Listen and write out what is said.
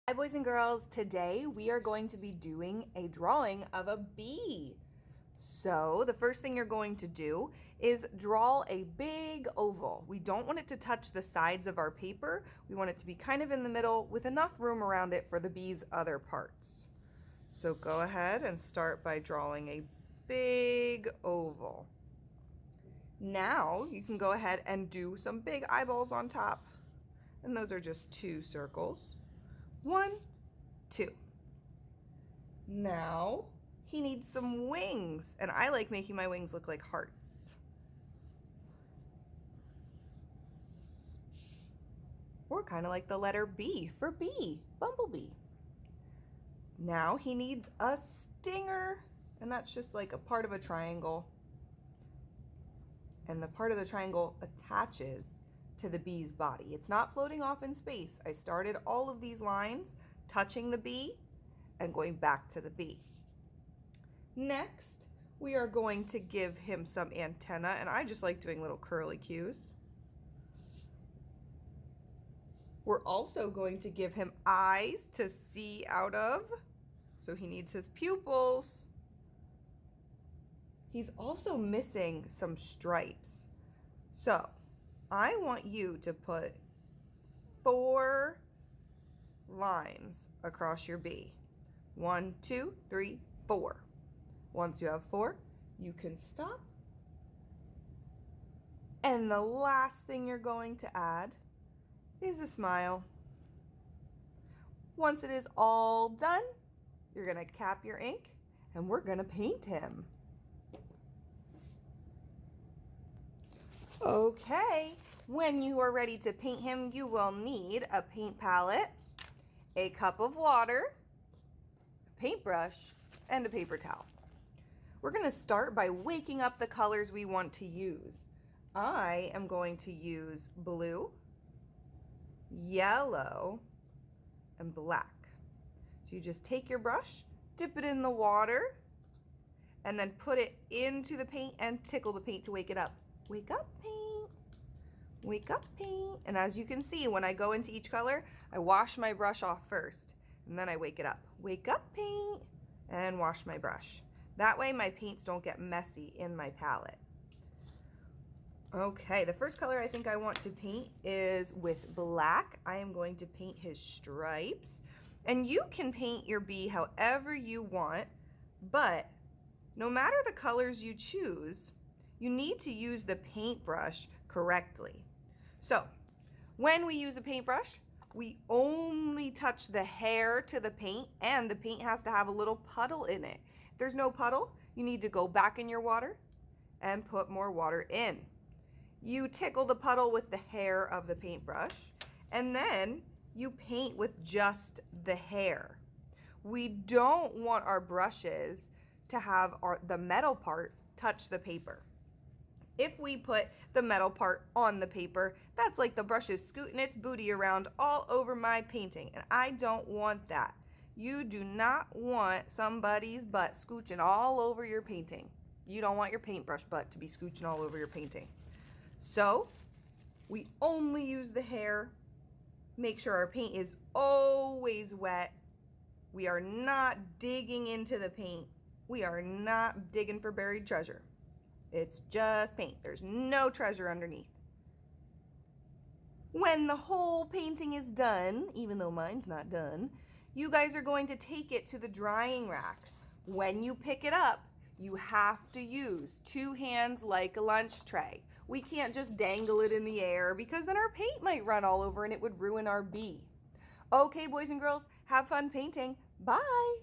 Hi boys and girls, today we are going to be doing a drawing of a bee. So the first thing you're going to do is draw a big oval. We don't want it to touch the sides of our paper. We want it to be kind of in the middle with enough room around it for the bee's other parts. So go ahead and start by drawing a big oval. Now you can go ahead and do some big eyeballs on top. And those are just 2 circles. 1, 2. Now he needs some wings, and I like making my wings look like hearts. Or kind of like the letter B for bee, bumblebee. Now he needs a stinger, and that's just like a part of a triangle. And the part of the triangle attaches to the bee's body. It's not floating off in space. I started all of these lines touching the bee and going back to the bee. Next, we are going to give him some antenna, and I just like doing little curly cues. We're also going to give him eyes to see out of, so he needs his pupils. He's also missing some stripes. So I want you to put 4 lines across your bee. 1, 2, 3, 4. Once you have 4, you can stop. And the last thing you're going to add is a smile. Once it is all done, you're going to cap your ink and we're going to paint him. Okay, when you are ready to paint him, you will need a paint palette, a cup of water, a paintbrush, and a paper towel. We're going to start by waking up the colors we want to use. I am going to use blue, yellow, and black. So you just take your brush, dip it in the water, and then put it into the paint and tickle the paint to wake it up. Wake up, paint. Wake up, paint. And as you can see, when I go into each color, I wash my brush off first, and then I wake it up. Wake up, paint, and wash my brush. That way my paints don't get messy in my palette. Okay, the first color I think I want to paint is with black. I am going to paint his stripes. And you can paint your bee however you want, but no matter the colors you choose, you need to use the paintbrush correctly. So when we use a paintbrush, we only touch the hair to the paint, and the paint has to have a little puddle in it. If there's no puddle, you need to go back in your water and put more water in. You tickle the puddle with the hair of the paintbrush, and then you paint with just the hair. We don't want our brushes to have the metal part touch the paper. If we put the metal part on the paper, that's like the brush is scooting its booty around all over my painting, and I don't want that. You do not want somebody's butt scooching all over your painting. You don't want your paintbrush butt to be scooching all over your painting. So we only use the hair. Make sure our paint is always wet. We are not digging into the paint. We are not digging for buried treasure. It's just paint. There's no treasure underneath. When the whole painting is done, even though mine's not done, you guys are going to take it to the drying rack. When you pick it up, you have to use 2 hands like a lunch tray. We can't just dangle it in the air because then our paint might run all over and it would ruin our bee. Okay, boys and girls, have fun painting. Bye.